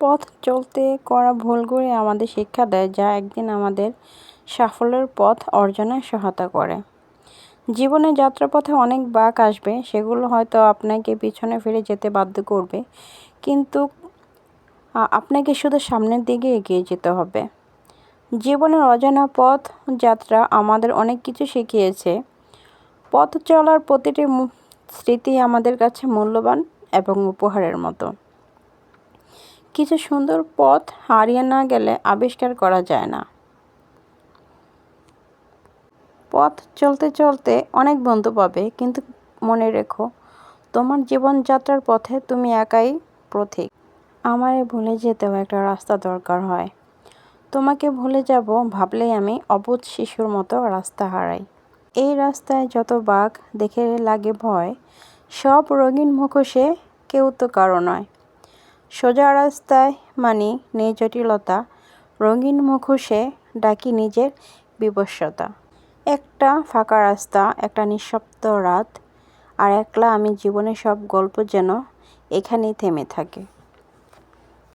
পথ চলতে করা ভুলগুলি আমাদের শিক্ষা দেয়, যা একদিন আমাদের সাফল্যের পথ অর্জনে সহায়তা করে। জীবনের যাত্রাপথে অনেক বাঁক আসবে, সেগুলো হয়তো আপনাকে পিছনে ফিরে যেতে বাধ্য করবে, কিন্তু আপনাকে শুধু সামনের দিকে এগিয়ে যেতে হবে। জীবনের অজানা পথ যাত্রা আমাদের অনেক কিছু শিখিয়েছে। পথ চলার প্রতিটি স্মৃতি আমাদের কাছে মূল্যবান এবং উপহারের মতো। কিছু সুন্দর পথ হারিয়ে না গেলে আবিষ্কার করা যায় না। পথ চলতে চলতে অনেক বন্ধু পাবে, কিন্তু মনে রেখো, তোমার জীবনযাত্রার পথে তুমি একাই পথিক। আমারে ভুলে যেতেও একটা রাস্তা দরকার হয়। তোমাকে ভুলে যাব ভাবলেই আমি অবুঝ শিশুর মতো রাস্তা হারাই। এই রাস্তায় যত বাঁক দেখে লাগে ভয়, সব রঙিন মুখোশে কেউ তো কারো নয়। সোজা রাস্তায় মানি নেই জটিলতা, রঙিন মুখোশে ডাকি নিজের বিবস্বতা। একটা ফাঁকা রাস্তা, একটা নিঃশব্দ রাত, আর একলা আমি, জীবনের সব গল্প যেন এখানেই থেমে থাকে।